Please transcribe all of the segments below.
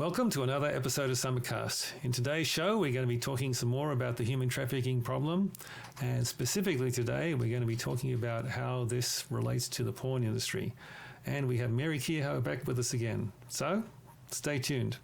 Welcome to another episode of SummitCast. In today's show, we're going to be talking some more about the human trafficking problem. And specifically today, we're going to be talking about how this relates to the porn industry. And we have Mary Kehoe back with us again. So, stay tuned.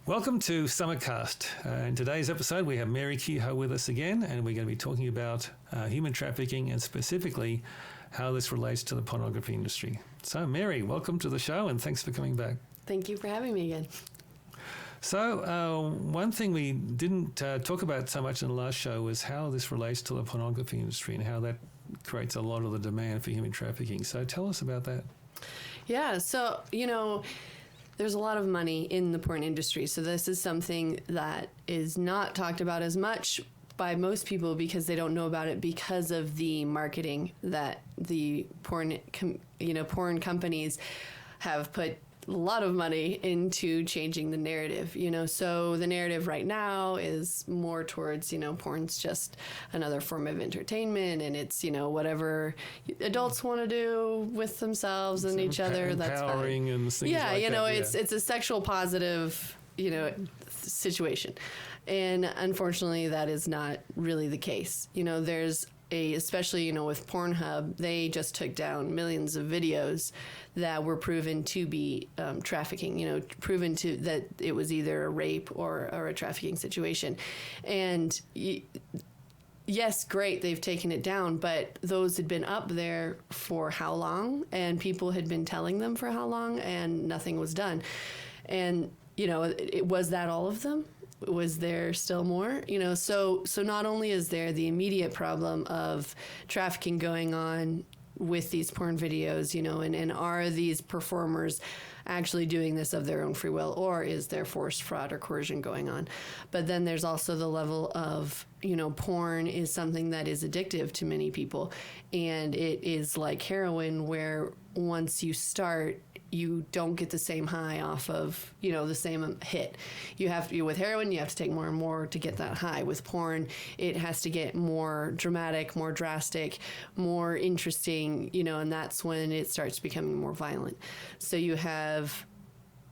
Welcome to SummitCast. In today's episode, we have Mary Kehoe with us again, and we're going to be talking about human trafficking and specifically how this relates to the pornography industry. So, Mary, welcome to the show, and thanks for coming back. Thank you for having me again. So, one thing we didn't talk about so much in the last show was how this relates to the pornography industry and how that creates a lot of the demand for human trafficking. So, tell us about that. Yeah, so, there's a lot of money in the porn industry. So this is something that is not talked about as much by most people because they don't know about it because of the marketing that the porn companies have put a lot of money into changing the narrative, So the narrative right now is more towards, porn's just another form of entertainment and it's, whatever adults want to do with themselves and each other. That's empowering and things yeah, like that. It's a sexual positive, situation. And unfortunately, that is not really the case. There's especially, with Pornhub, they just took down millions of videos that were proven to be trafficking, proven to that it was either a rape or a trafficking situation. And yes, great, they've taken it down, but those had been up there for how long? And people had been telling them for how long? And nothing was done. And, was that all of them? Was there still more? So not only is there the immediate problem of trafficking going on with these porn videos, and are these performers actually doing this of their own free will, or is there forced fraud or coercion going on? But then there's also the level of, porn is something that is addictive to many people, and it is like heroin where once you start, you don't get the same high off of, the same hit. With heroin, you have to take more and more to get that high. With porn, it has to get more dramatic, more drastic, more interesting, and that's when it starts becoming more violent. So you have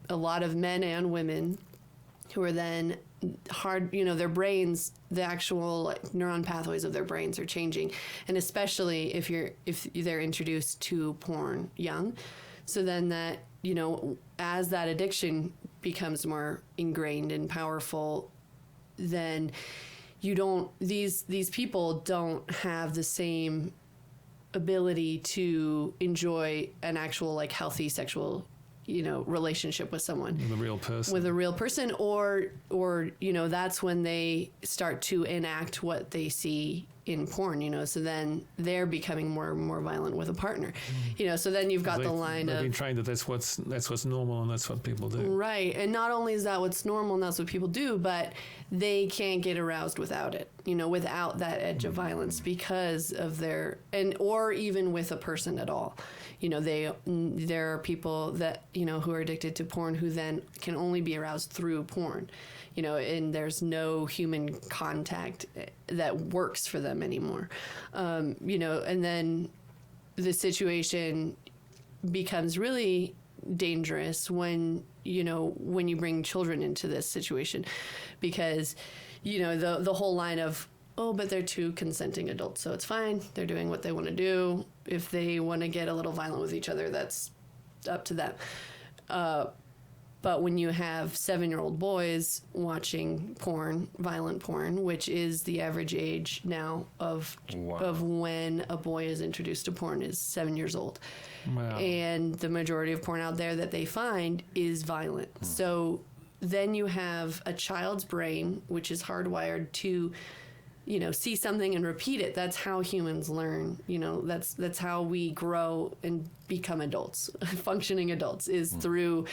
a lot of men and women who are then their brains, the actual neuron pathways of their brains are changing. And especially if they're introduced to porn young. So then that, as that addiction becomes more ingrained and powerful, then these people don't have the same ability to enjoy an actual healthy sexual relationship with someone. With a real person. Or that's when they start to enact what they see in porn, so then they're becoming more and more violent with a partner, so then you've got the line they've of been trained that that's what's normal and that's what people do. Right. And not only is that what's normal and that's what people do, but they can't get aroused without it, without that edge of violence because of or even with a person at all. There are people that, who are addicted to porn who then can only be aroused through porn, and there's no human contact that works for them anymore. And then the situation becomes really dangerous when you bring children into this situation because, the whole line of, oh, but they're two consenting adults, so it's fine. They're doing what they want to do. If they want to get a little violent with each other, that's up to them. But when you have 7-year-old boys watching porn, violent porn, which is the average age now of when a boy is introduced to porn is 7 years old. Wow. And the majority of porn out there that they find is violent. So then you have a child's brain, which is hardwired to see something and repeat it. That's how humans learn. That's how we grow and become adults, functioning adults, is through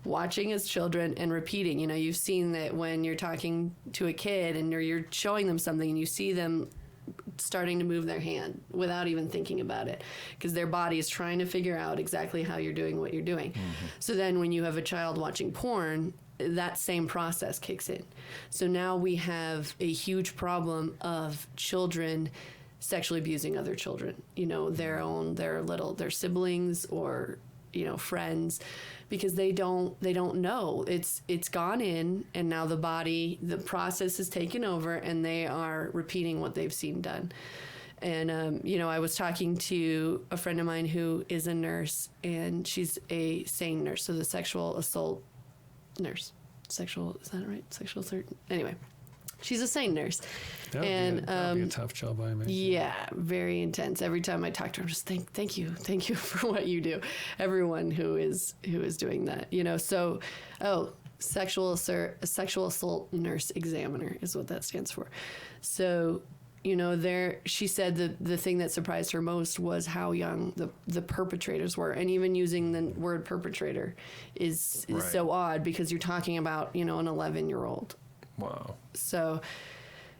watching as children and repeating. You've seen that when you're talking to a kid and you're showing them something and you see them starting to move their hand without even thinking about it, because their body is trying to figure out exactly how you're doing what you're doing. So then when you have a child watching porn, that same process kicks in. So now we have a huge problem of children sexually abusing other children, their siblings or, friends, because they don't know. It's gone in, and now the process is taken over, and they are repeating what they've seen done. And, I was talking to a friend of mine who is a nurse, and she's a SANE nurse, so the sexual assault nurse. Is that right? Sexual assault? Anyway, she's a SANE nurse. That'd be a tough job, I imagine. Yeah, very intense. Every time I talk to her, I'm just thank you for what you do. Everyone who is doing that, sexual assault nurse examiner is what that stands for. So, she said the thing that surprised her most was how young the perpetrators were. And even using the word perpetrator is Right. so odd, because you're talking about, an 11-year-old. Wow. So,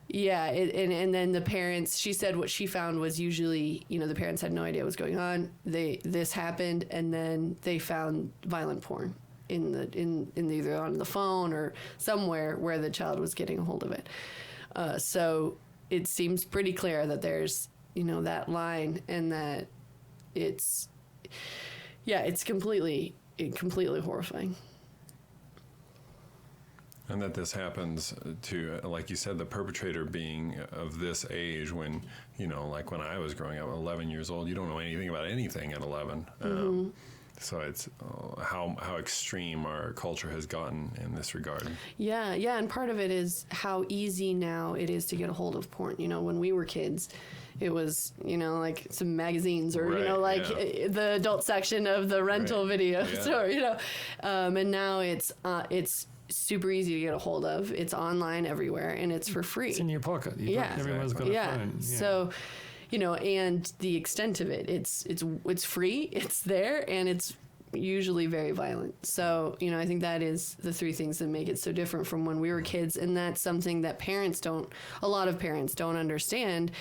yeah, and then the parents, she said what she found was usually, the parents had no idea what was going on. This happened, and then they found violent porn in either on the phone or somewhere where the child was getting a hold of it. So it seems pretty clear that there's, that line, and that it's completely horrifying. And that this happens to, like you said, the perpetrator being of this age when, like when I was growing up, 11 years old, you don't know anything about anything at 11. So it's how extreme our culture has gotten in this regard. Yeah, and part of it is how easy now it is to get a hold of porn. When we were kids, it was, like some magazines or, Right, the adult section of the rental Right. video Yeah. store, and now it's super easy to get a hold of. It's online everywhere, and it's for free. It's in your pocket. Yeah. Everyone's got a phone. Yeah. So, and the extent of it, it's free, it's there, and it's usually very violent. So, I think that is the three things that make it so different from when we were kids. And that's something that a lot of parents don't understand.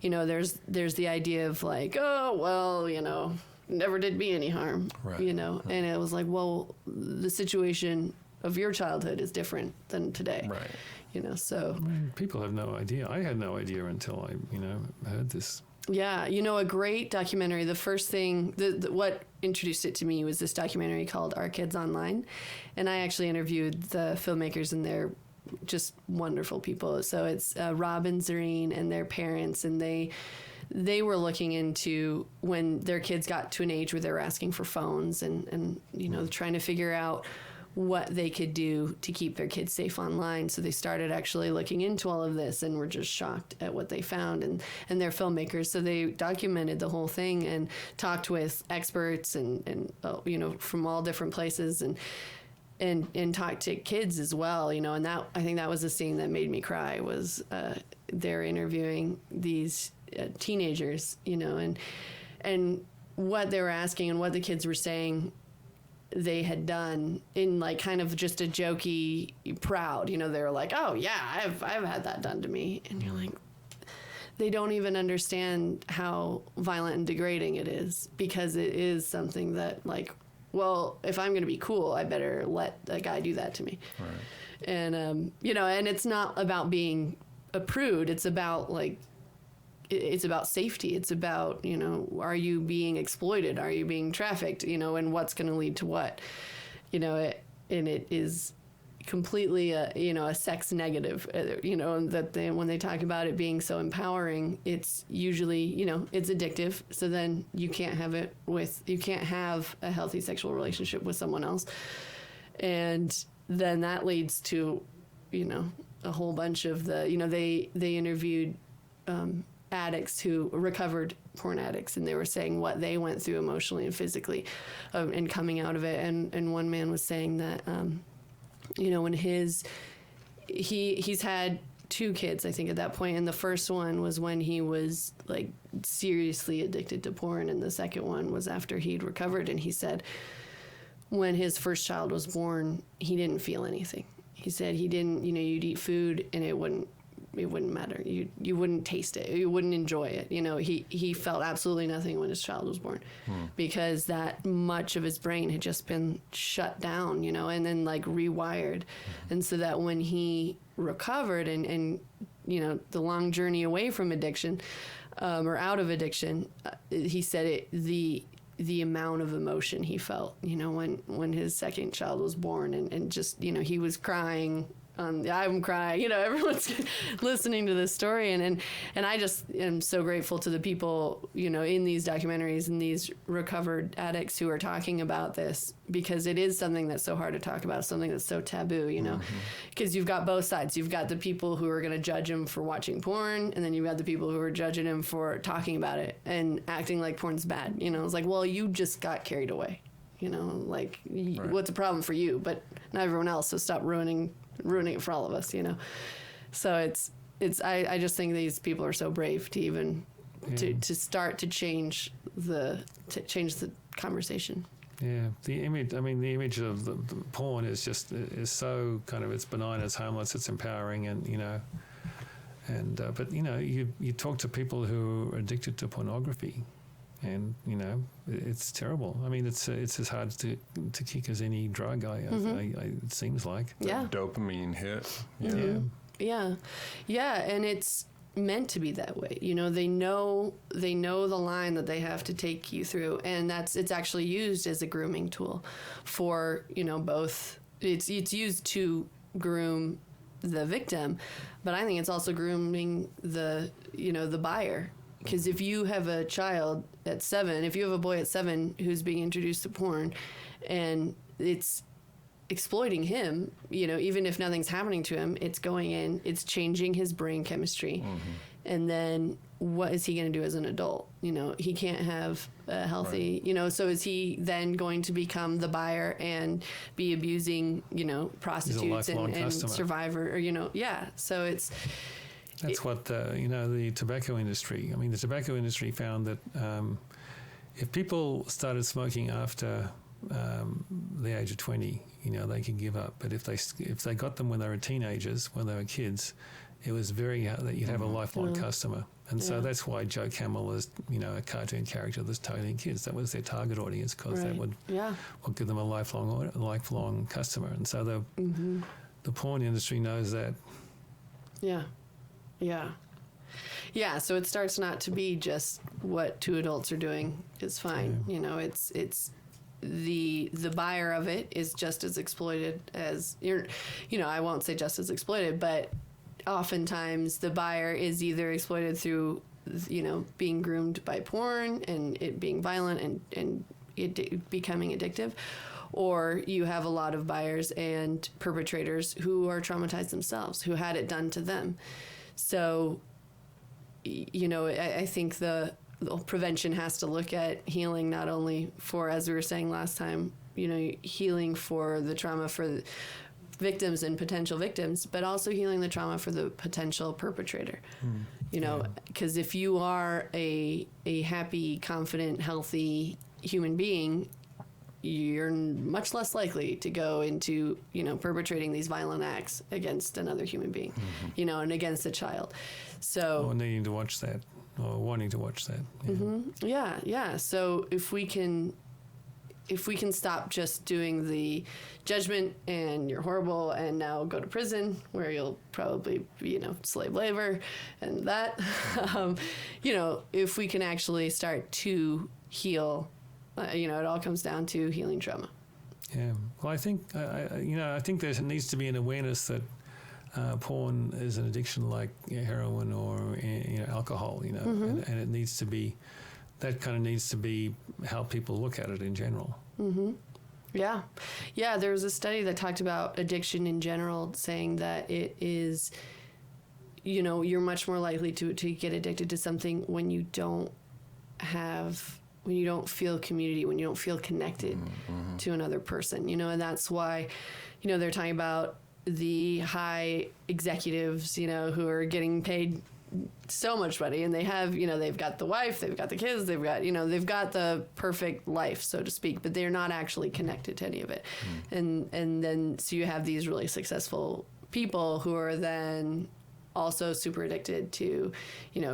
There's the idea of like, oh, well, never did me any harm, Right. and it was like, well, the situation of your childhood is different than today. Right. So. People have no idea. I had no idea until I, heard this. Yeah, a great documentary. The first thing, what introduced it to me was this documentary called Our Kids Online. And I actually interviewed the filmmakers, and they're just wonderful people. So it's Rob and Zareen and their parents, and they were looking into when their kids got to an age where they were asking for phones and trying to figure out what they could do to keep their kids safe online. So they started actually looking into all of this, and were just shocked at what they found. And they're filmmakers, so they documented the whole thing and talked with experts and from all different places, and talked to kids as well. And that, I think that was the scene that made me cry, was they're interviewing these teenagers, and what they were asking and what the kids were saying they had done in like kind of just a jokey, proud, they were like, oh yeah, I've had that done to me. And you're like, they don't even understand how violent and degrading it is, because it is something that, like, well, if I'm going to be cool, I better let a guy do that to me. Right. And, and it's not about being a prude. It's about it's about safety. It's about, are you being exploited? Are you being trafficked? And what's going to lead to what? And it is completely a sex negative, and that when they talk about it being so empowering, it's usually, it's addictive. So then you can't have a healthy sexual relationship with someone else. And then that leads to, a whole bunch of they interviewed, addicts who recovered porn addicts, and they were saying what they went through emotionally and physically, and coming out of it. And one man was saying that, when he's had 2 kids, I think, at that point, and the first one was when he was like seriously addicted to porn, and the second one was after he'd recovered. And he said when his first child was born, he didn't feel anything. He said he didn't, you'd eat food and it wouldn't wouldn't matter. You wouldn't taste it. You wouldn't enjoy it. You know, he felt absolutely nothing when his child was born because that much of his brain had just been shut down, you know, and then like rewired. And so that when he recovered and you know, the long journey away from addiction, or out of addiction, he said the amount of emotion he felt, you know, when his second child was born and just, you know, he was crying. I'm crying, you know, everyone's listening to this story. And I just am so grateful to the people, you know, in these documentaries and these recovered addicts who are talking about this, because it is something that's so hard to talk about, something that's so taboo, you know, because you've got both sides. You've got the people who are going to judge him for watching porn, and then you've got the people who are judging him for talking about it and acting like porn's bad. You know, it's like, well, you just got carried away, you know, like what's the problem for you, but not everyone else. So stop ruining it for all of us, you know. So I just think these people are so brave to even to start to change the conversation. Yeah, the image of the porn is so kind of, it's benign, it's harmless, it's empowering, and you know, and but you know, you talk to people who are addicted to pornography, and you know, it's terrible. I mean, it's as hard to kick as any drug. It seems like. Yeah. Dopamine hit. Yeah, and it's meant to be that way. You know, they know the line that they have to take you through, and it's actually used as a grooming tool for, you know, both. It's used to groom the victim, but I think it's also grooming the buyer. Because if you have a child at 7, if you have a boy at 7 who's being introduced to porn, and it's exploiting him, you know, even if nothing's happening to him, it's going in, it's changing his brain chemistry. And then what is he going to do as an adult? You know, he can't have a healthy, you know, so is he then going to become the buyer and be abusing, you know, prostitutes and survivor, or, you know, so it's... That's what the tobacco industry. I mean, the tobacco industry found that if people started smoking after the age of 20, you know, they could give up. But if they got them when they were teenagers, when they were kids, it was very that you'd have a lifelong customer. And so that's why Joe Camel is, you know, a cartoon character that's targeting kids. That was their target audience, because that would give them a lifelong customer. And so the porn industry knows that. Yeah, so it starts not to be just what 2 adults are doing is fine. You know, it's the buyer of it is just as exploited as I won't say just as exploited, but oftentimes the buyer is either exploited through, you know, being groomed by porn and it being violent and it becoming addictive, or you have a lot of buyers and perpetrators who are traumatized themselves, who had it done to them. So, you know, I think the prevention has to look at healing, not only for, as we were saying last time, you know, healing for the trauma for victims and potential victims, but also healing the trauma for the potential perpetrator. You know, because if you are a happy, confident, healthy human being, you're much less likely to go into, you know, perpetrating these violent acts against another human being, you know, and against a child. So, or needing to watch that, or wanting to watch that. Yeah. So if we can stop just doing the judgment and you're horrible and now go to prison where you'll probably be, you know, slave labor and that, you know, if we can actually start to heal. You know, it all comes down to healing trauma. Yeah. Well, I think, I think there needs to be an awareness that porn is an addiction like heroin or, you know, alcohol, you know, and it needs to be, that kind of needs to be how people look at it in general. Yeah. There was a study that talked about addiction in general, saying that it is, you know, you're much more likely to get addicted to something when you don't feel community, when you don't feel connected to another person, you know, and that's why, you know, they're talking about the high executives, you know, who are getting paid so much money, and they have, you know, they've got the wife, they've got the kids, they've got, you know, they've got the perfect life, so to speak, but they're not actually connected to any of it. And then, so you have these really successful people who are then also super addicted to,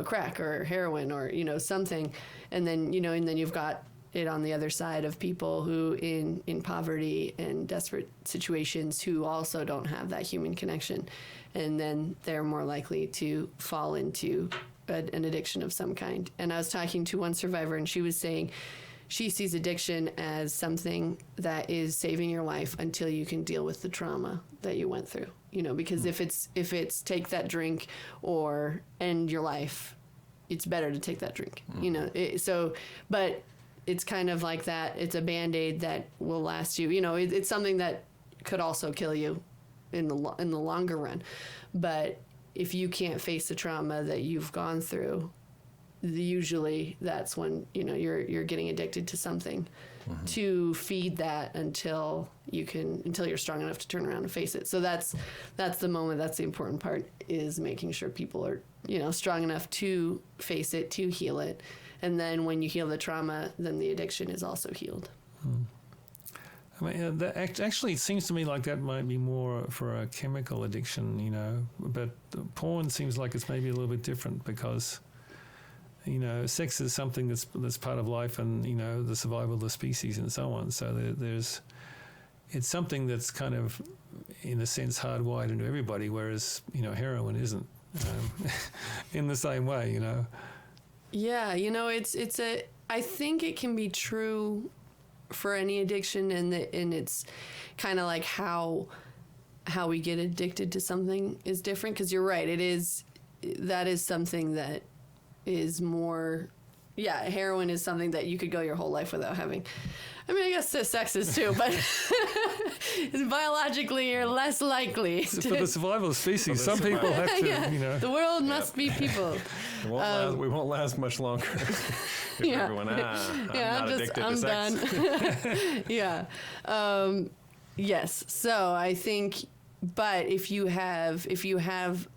crack or heroin or, something. And then, and then you've got it on the other side of people who in poverty and desperate situations who also don't have that human connection. And then they're more likely to fall into an addiction of some kind. And I was talking to one survivor, and she was saying she sees addiction as something that is saving your life until you can deal with the trauma that you went through. Because if it's take that drink or end your life, it's better to take that drink. But it's kind of like that. It's a Band-Aid that will last you. It's something that could also kill you in the longer run. But if you can't face the trauma that you've gone through, usually that's when you're getting addicted to something to feed that until you're strong enough to turn around and face it. So that's the moment. That's the important part, is making sure people are strong enough to face it, to heal it. And then when you heal the trauma, then the addiction is also healed. I mean, actually, it seems to me like that might be more for a chemical addiction, but porn seems like it's maybe a little bit different because, sex is something that's part of life and, the survival of the species and so on. So it's something that's kind of, in a sense, hardwired into everybody, whereas, heroin isn't in the same way, Yeah, I think it can be true for any addiction, and it's kind of like how we get addicted to something is different, because you're right, that is something that is more, heroin is something that you could go your whole life without having. I mean, I guess sex is too, but biologically you're less likely. For the survival of species, some people have to, The world must be people. We won't last much longer. If everyone, I'm not addicted to sex. Done. Yes. So I think, but if you have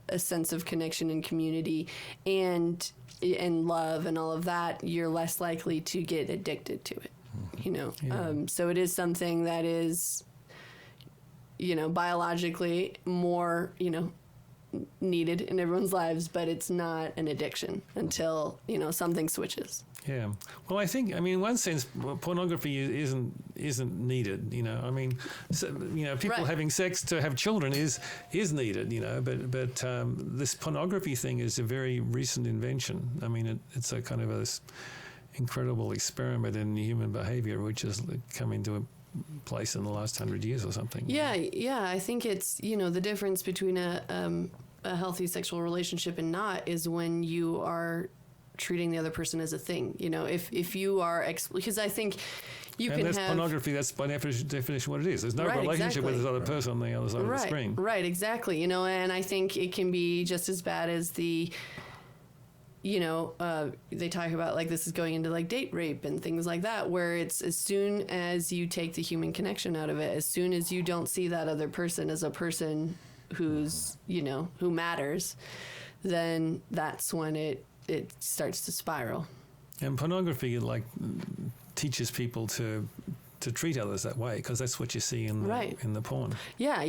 a sense of connection and community and love and all of that, you're less likely to get addicted to it. So it is something that is, biologically more, needed in everyone's lives, but it's not an addiction until, something switches. Yeah. Well, I think, in one sense, pornography isn't needed, people Right. having sex to have children is needed, but this pornography thing is a very recent invention. It's a kind of this incredible experiment in human behavior, which has come into a place in the last 100 years or something. Yeah. I think it's, the difference between a healthy sexual relationship and not is when you are treating the other person as a thing. If you are, because I think you and can that's have pornography. That's by definition what it is. There's no Right, relationship with exactly. this other person on the other side of the screen. Right, exactly. And I think it can be just as bad as the, they talk about like this is going into like date rape and things like that, where it's as soon as you take the human connection out of it, as soon as you don't see that other person as a person who's, who matters, then that's when it starts to spiral. And pornography teaches people to treat others that way, because that's what you see in the porn. Yeah,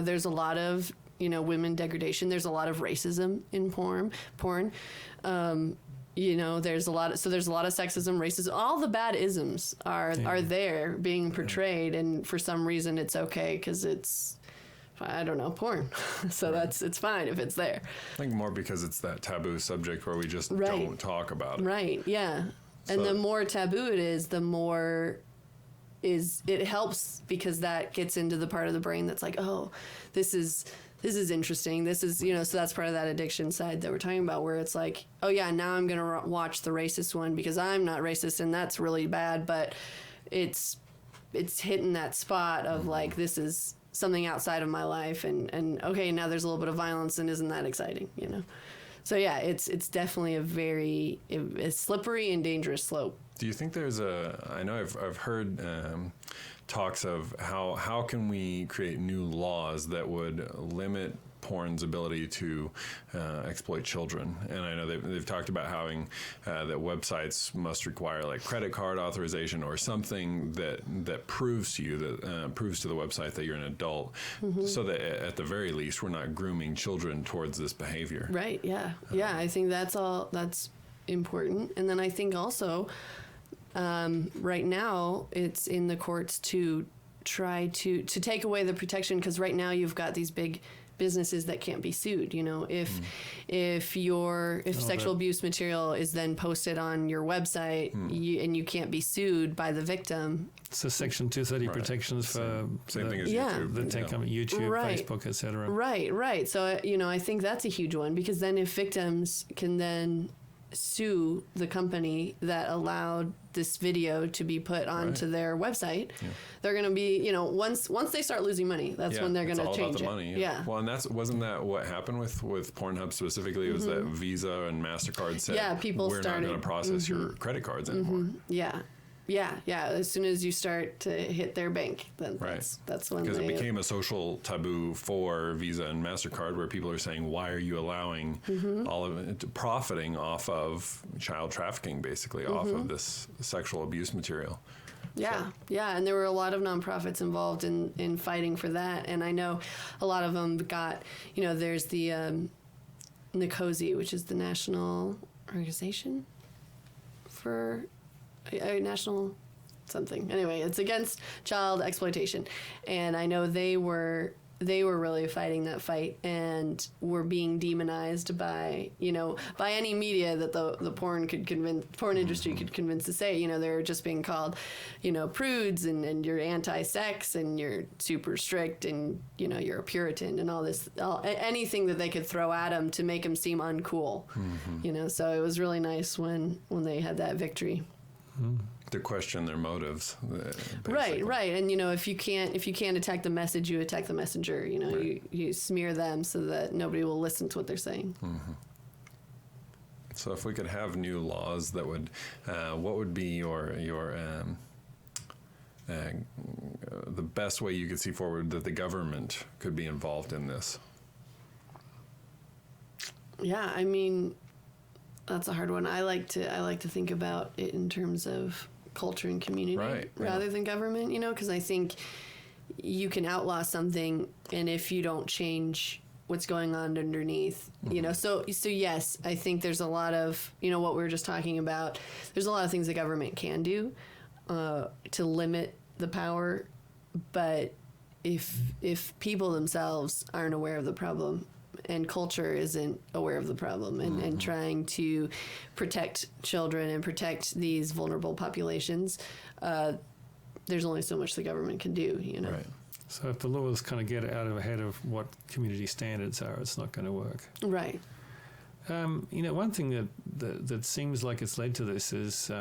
there's a lot of women degradation. There's a lot of racism in porn. There's a lot of sexism, racism. All the bad isms are there being portrayed, and for some reason it's okay because it's, I don't know, porn. So it's fine if it's there. I think more because it's that taboo subject where we just don't talk about it. Right, yeah. And the more taboo it is, the more it helps, because that gets into the part of the brain that's like, oh, this is interesting. This is, so that's part of that addiction side that we're talking about, where it's like, oh yeah, now I'm going to watch the racist one because I'm not racist and that's really bad. But it's hitting that spot of like, this is something outside of my life, and okay, now there's a little bit of violence, and isn't that exciting, So yeah, it's definitely a slippery and dangerous slope. Do you think there's I know I've heard talks of how can we create new laws that would limit porn's ability to exploit children. And I know they've talked about having that websites must require like credit card authorization or something that proves to you that proves to the website that you're an adult, so that at the very least we're not grooming children towards this behavior. Right. Yeah. I think that's important. And then I think also right now it's in the courts to try to take away the protection, because right now you've got these big businesses that can't be sued. If sexual abuse material is then posted on your website and you can't be sued by the victim. So Section 230 protections for same thing as YouTube. The tech company, YouTube, Right. Facebook, etc. Right. So, I think that's a huge one, because then if victims can then sue the company that allowed this video to be put onto their website, they're going to be, once they start losing money, that's when they're going to change about the money. Yeah. Well, and wasn't that what happened with Pornhub specifically? It was that Visa and MasterCard said, people we're started, not going to process your credit cards anymore. Yeah. As soon as you start to hit their bank, then that's when because it became a social taboo for Visa and MasterCard, where people are saying, why are you allowing all of it, profiting off of child trafficking, basically off of this sexual abuse material. Yeah, and there were a lot of nonprofits involved in fighting for that, and I know a lot of them got, there's the NCOSE, which is the National Organization for National something. Anyway, it's against child exploitation, and I know they were really fighting that fight and were being demonized by any media that the porn industry could convince to say, they're just being called, prudes and you're anti-sex and you're super strict and you're a Puritan and all this, anything that they could throw at them to make them seem uncool. So it was really nice when they had that victory. To question their motives. Right. And if you can't attack the message, you attack the messenger. You smear them so that nobody will listen to what they're saying. So if we could have new laws that would, what would be your the best way you could see forward that the government could be involved in this? Yeah, I mean, that's a hard one. I like to think about it in terms of culture and community rather than government, because I think you can outlaw something, and if you don't change what's going on underneath, so yes, I think there's a lot of, what we were just talking about, there's a lot of things the government can do to limit the power, but if people themselves aren't aware of the problem, and culture isn't aware of the problem and trying to protect children and protect these vulnerable populations, there's only so much the government can do, Right. So if the laws kind of get out of ahead of what community standards are, it's not going to work. Right. One thing that seems like it's led to this is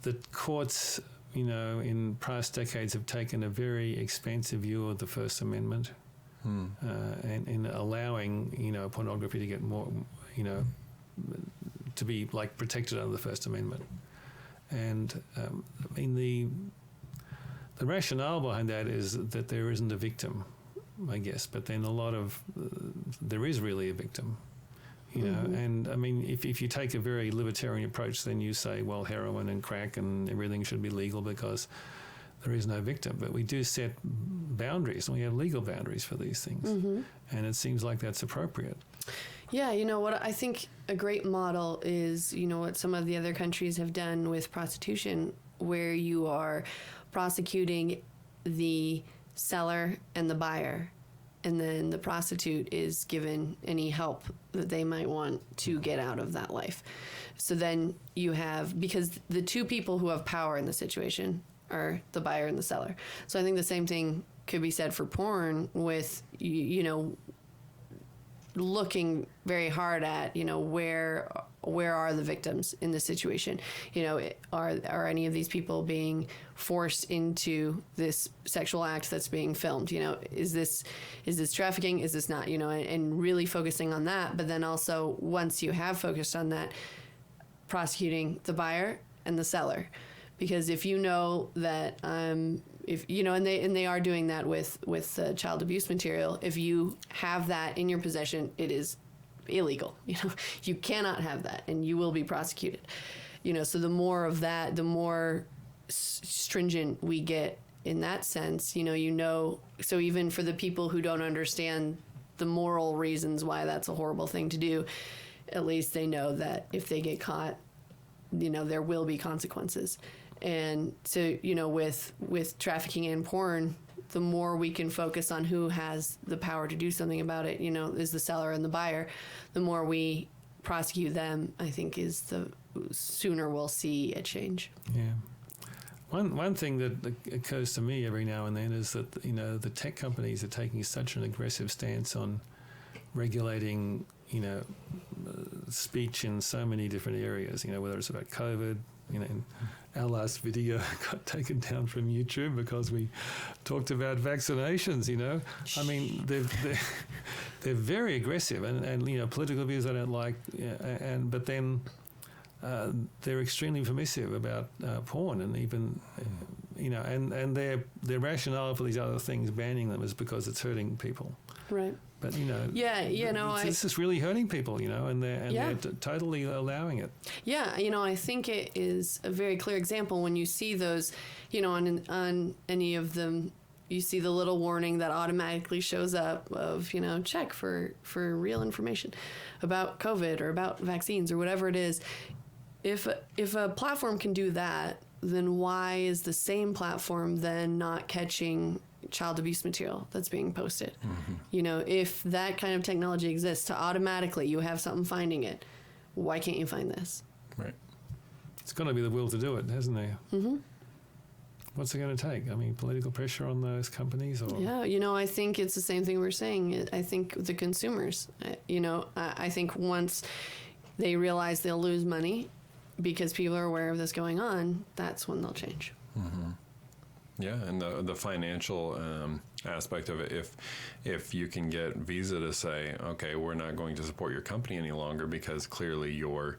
the courts, in past decades have taken a very expansive view of the First Amendment. And in allowing, pornography to get more, to be like protected under the First Amendment. And the rationale behind that is that there isn't a victim, I guess, but then there is really a victim, and I mean, if you take a very libertarian approach, then you say, well, heroin and crack and everything should be legal because there is no victim, but we do set boundaries, and we have legal boundaries for these things, and it seems like that's appropriate. Yeah, what I think a great model is, what some of the other countries have done with prostitution, where you are prosecuting the seller and the buyer, and then the prostitute is given any help that they might want to get out of that life. So then you have, because the two people who have power in the situation are the buyer and the seller. So I think the same thing could be said for porn, with, looking very hard at, where are the victims in this situation? Are any of these people being forced into this sexual act that's being filmed? Is this trafficking? Is this not? And really focusing on that. But then also, once you have focused on that, prosecuting the buyer and the seller. Because if you know that I'm if and they are doing that with child abuse material. If you have that in your possession, it is illegal. You cannot have that, and you will be prosecuted. So the more of that, the more stringent we get in that sense. So even for the people who don't understand the moral reasons why that's a horrible thing to do, at least they know that if they get caught, there will be consequences. And so, with trafficking and porn, the more we can focus on who has the power to do something about it, is the seller and the buyer, the more we prosecute them, I think, is the sooner we'll see a change. Yeah. One thing that occurs to me every now and then is that, the tech companies are taking such an aggressive stance on regulating, speech in so many different areas, whether it's about COVID. Our last video got taken down from YouTube because we talked about vaccinations. I mean, they're very aggressive, and political views I don't like, but then they're extremely permissive about porn, and even and their rationale for these other things banning them is because it's hurting people. Right. But this is really hurting people, and they're totally allowing it. Yeah, I think it is a very clear example when you see those, on any of them, you see the little warning that automatically shows up of, check for real information about COVID or about vaccines or whatever it is. If a platform can do that, then why is the same platform then not catching child abuse material that's being posted? Mm-hmm. If that kind of technology exists to automatically you have something finding it, why can't you find this? Right. It's got to be the will to do it, hasn't there? Mm-hmm. What's it going to take? I mean, political pressure on those companies? Or? Yeah, I think it's the same thing we're saying. I think the consumers, I think once they realize they'll lose money because people are aware of this going on, that's when they'll change. Mm-hmm. Yeah, and the financial aspect of it, if you can get Visa to say, okay, we're not going to support your company any longer because clearly you're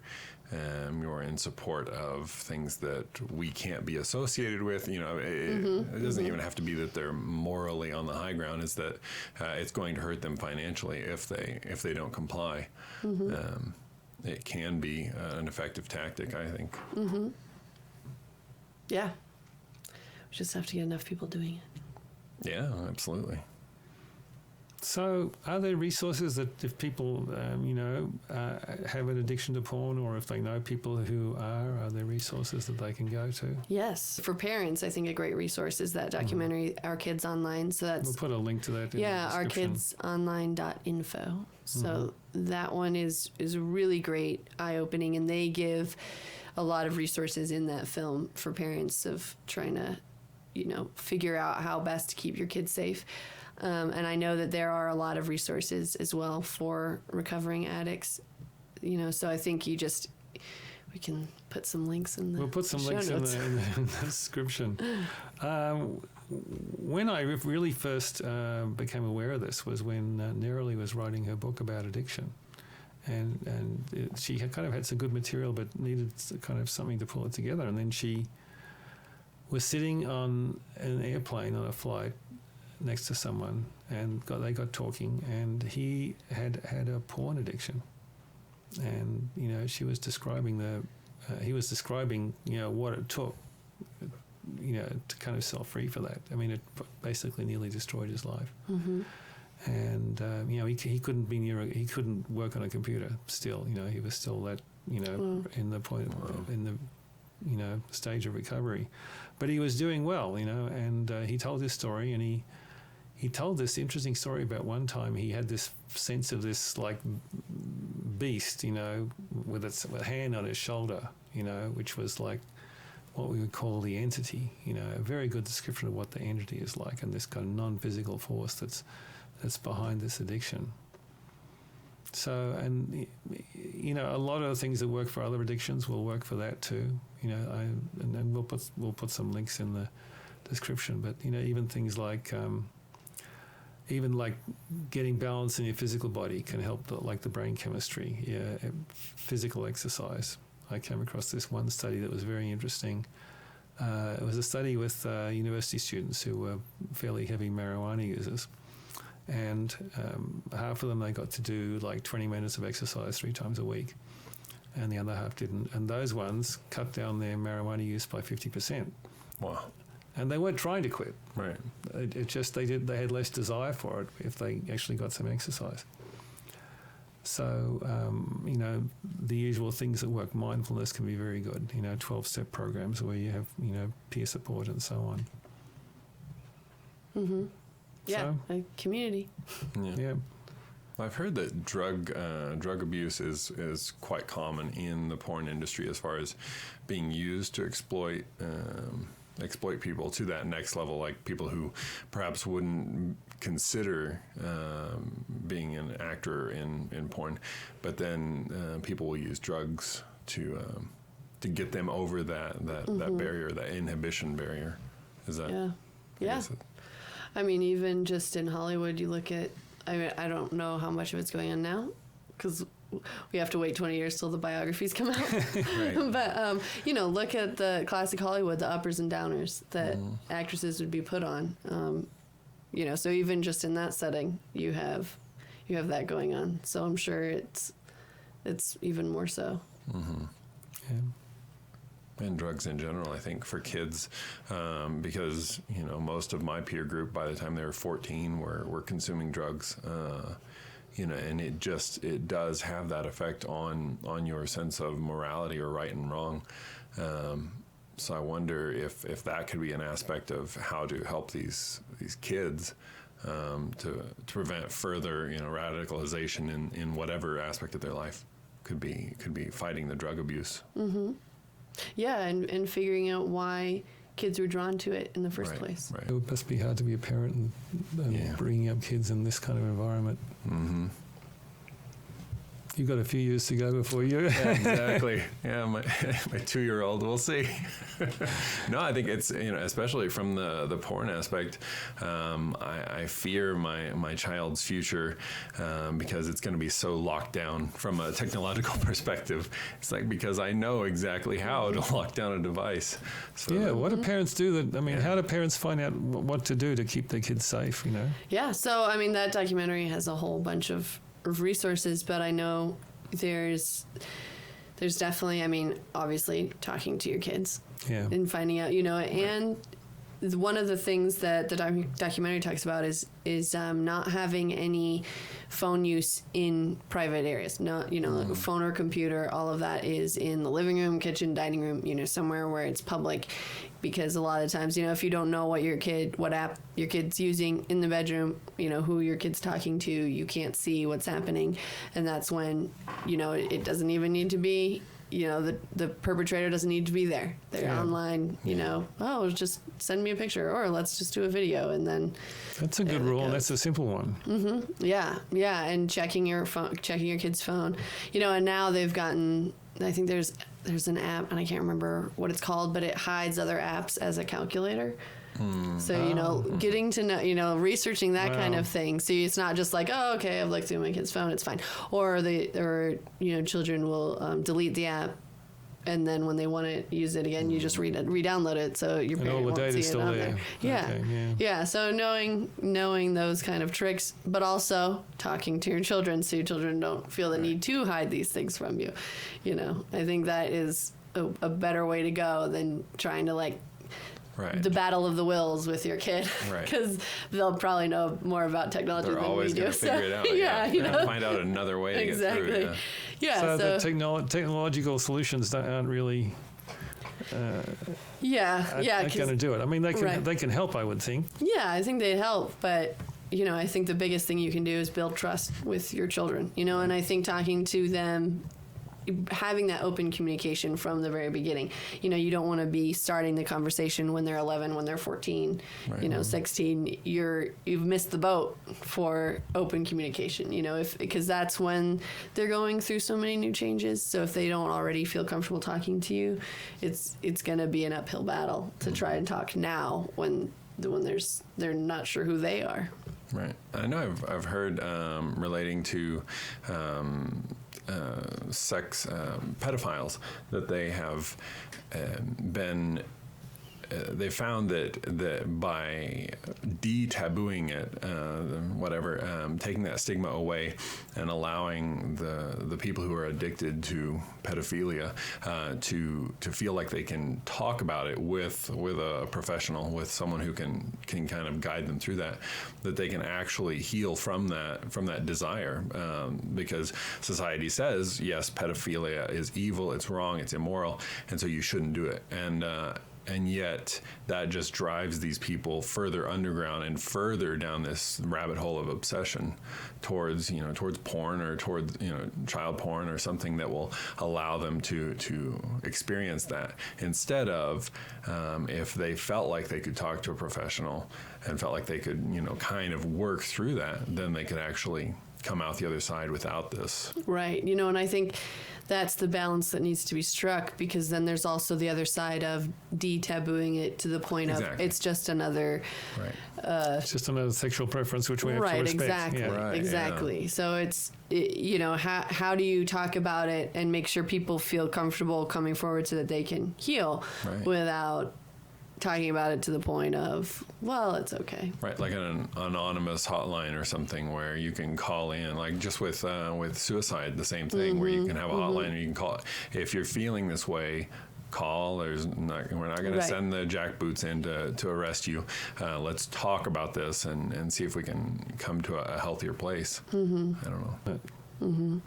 in support of things that we can't be associated with. It doesn't even have to be that they're morally on the high ground. It's that it's going to hurt them financially if they don't comply. Mm-hmm. It can be an effective tactic, I think. Mm-hmm. Yeah. We just have to get enough people doing it. Yeah, absolutely. So are there resources that if people, have an addiction to porn, or if they know people who are there resources that they can go to? Yes. For parents, I think a great resource is that documentary, Our Kids Online. So that's... We'll put a link to that in the description. ourkidsonline.info. So that one is really great, eye-opening, and they give a lot of resources in that film for parents of trying to, figure out how best to keep your kids safe. And I know that there are a lot of resources as well for recovering addicts, so I think we can put some links in the We'll put some show links notes. in the description. When I really first became aware of this was when Neroli was writing her book about addiction. And she had kind of had some good material but needed kind of something to pull it together. And then she was sitting on an airplane on a flight next to someone, and they got talking, and he had a porn addiction, and she was describing he was describing what it took to kind of sell free for that. I mean, it basically nearly destroyed his life. Mm-hmm. And he couldn't be he couldn't work on a computer still. He was still that in the point in the stage of recovery, but he was doing well. And he told his story, and he told this interesting story about one time he had this sense of this like beast, with its hand on his shoulder, which was like what we would call the entity, a very good description of what the entity is like, and this kind of non-physical force that's behind this addiction. So, and a lot of the things that work for other addictions will work for that too. And we'll put some links in the description. But even things like getting balance in your physical body can help, like the brain chemistry. Physical exercise. I came across this one study that was very interesting It was a study with university students who were fairly heavy marijuana users. And half of them, they got to do like 20 minutes of exercise 3 times a week. And the other half didn't. And those ones cut down their marijuana use by 50%. Wow. And they weren't trying to quit. Right. It just, they had less desire for it if they actually got some exercise. So, the usual things that work, mindfulness can be very good. 12-step programs where you have, peer support and so on. Mm-hmm. Yeah, So, a community. yeah. I've heard that drug abuse is quite common in the porn industry as far as being used to exploit people to that next level, like people who perhaps wouldn't consider being an actor in porn, but then people will use drugs to get them over that barrier, that inhibition barrier. Is that? Yeah. I mean, even just in Hollywood, you look at, I don't know how much of it's going on now, because we have to wait 20 years till the biographies come out. Right. But, look at the classic Hollywood, the uppers and downers that actresses would be put on. So even just in that setting, you have that going on. So I'm sure it's even more so. Mm-hmm. Yeah. And drugs in general, I think, for kids, because, most of my peer group, by the time they were 14, were consuming drugs, and it does have that effect on your sense of morality or right and wrong. So I wonder if that could be an aspect of how to help these kids to prevent further, radicalization in whatever aspect of their life. Could be fighting the drug abuse. Mm-hmm. Yeah, and figuring out why kids were drawn to it in the first place. Right. It must be hard to be a parent and bringing up kids in this kind of environment. Mm-hmm. You've got a few years to go before you. Yeah, exactly. Yeah, my 2-year-old. We'll see. No, I think it's especially from the porn aspect. I fear my child's future because it's going to be so locked down from a technological perspective. It's like, because I know exactly how to lock down a device. So Yeah. What do parents do? How do parents find out what to do to keep their kids safe? Yeah. So that documentary has a whole bunch of resources, but I know there's definitely, obviously talking to your kids and finding out, and one of the things that the documentary talks about is not having any phone use in private areas. Not, like phone or computer, all of that is in the living room, kitchen, dining room, somewhere where it's public. Because a lot of times, if you don't know what app your kid's using in the bedroom, who your kid's talking to, you can't see what's happening. And that's when, it doesn't even need to be, the perpetrator doesn't need to be there. They're online, just send me a picture, or let's just do a video. And then that's a good rule. That's a simple one. Mm-hmm. Yeah. And checking your kid's phone, and now they've gotten, I think there's an app, and I can't remember what it's called, but it hides other apps as a calculator. So, getting to know, researching that kind of thing. So it's not just like, oh, okay, I've looked through my kid's phone, it's fine. Or children will delete the app, and then when they want to use it again, you just re-download it, so your parent won't see it on there. Yeah. Okay, yeah. So knowing those kind of tricks, but also talking to your children, so your children don't feel the need to hide these things from you. I think that is a better way to go than trying to the battle of the wills with your kid, because they'll probably know more about technology They're than we do. always going to figure it out. Find out another way to get through. So the technological solutions aren't really going to do it. They can help, I would think. Yeah, I think they'd help, but I think the biggest thing you can do is build trust with your children. And I think talking to them, having that open communication from the very beginning. You don't want to be starting the conversation when they're 11, when they're 14, 16. You've missed the boat for open communication, because that's when they're going through so many new changes. So if they don't already feel comfortable talking to you, it's going to be an uphill battle to try and talk now when they're not sure who they are. Right. I know I've heard relating to sex pedophiles that they have been they found that by de-tabooing it, taking that stigma away and allowing the people who are addicted to pedophilia to feel like they can talk about it with a professional, with someone who can kind of guide them through that they can actually heal from that desire, because society says, yes, pedophilia is evil, it's wrong, it's immoral, and so you shouldn't do it. And yet that just drives these people further underground and further down this rabbit hole of obsession towards porn or towards child porn or something that will allow them to experience that, instead of if they felt like they could talk to a professional and felt like they could kind of work through that, then they could actually come out the other side without this. Right. And I think that's the balance that needs to be struck, because then there's also the other side of de-tabooing it to the point of it's just another... Right. It's just another sexual preference, which we have to respect. Exactly. Yeah. Right, exactly. Yeah. So how do you talk about it and make sure people feel comfortable coming forward so that they can heal without talking about it to the point of, well, it's okay. Right, like an anonymous hotline or something where you can call in, like just with suicide, the same thing, where you can have a hotline and you can call. If you're feeling this way, call. We're not going to send the jackboots in to arrest you. Let's talk about this and see if we can come to a healthier place. I don't know.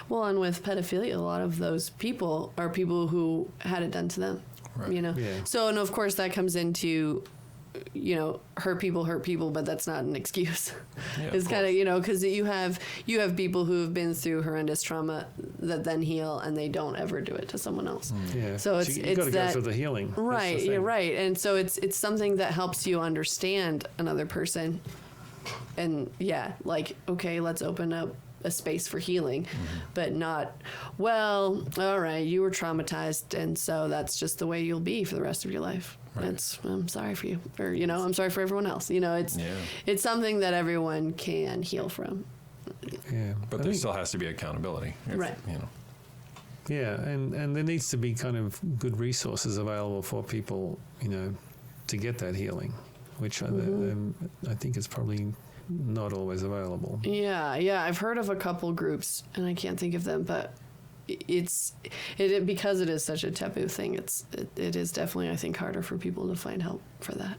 Well, and with pedophilia, a lot of those people are people who had it done to them. Right. Yeah. So, and of course that comes into, hurt people, but that's not an excuse. Yeah, it's kind of, because you have people who have been through horrendous trauma that then heal and they don't ever do it to someone else. Yeah. So you've got to go through the healing. Right. Yeah. Right. And so it's something that helps you understand another person. And okay, let's open up a space for healing, but not, well, all right, you were traumatized and so that's just the way you'll be for the rest of your life. Right. I'm sorry for you, or I'm sorry for everyone else. It's something that everyone can heal from. Yeah, but there still has to be accountability. Right. Yeah, and there needs to be kind of good resources available for people, to get that healing, which I think is probably not always available. Yeah. I've heard of a couple groups, and I can't think of them, but because it is such a taboo thing. It is definitely, I think, harder for people to find help for that.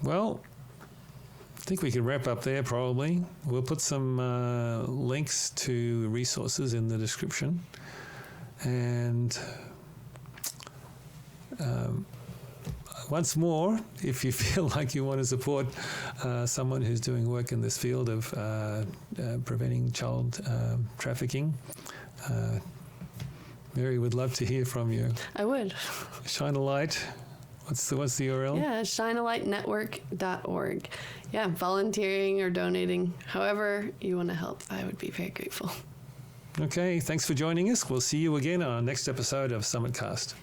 Well, I think we can wrap up there. Probably we'll put some links to resources in the description, and. Once more, if you feel like you want to support someone who's doing work in this field of preventing child trafficking, Mary would love to hear from you. I would. Shine a light. What's the URL? Yeah, shinealightnetwork.org. Yeah, volunteering or donating, however you want to help, I would be very grateful. Okay, thanks for joining us. We'll see you again on our next episode of SummitCast.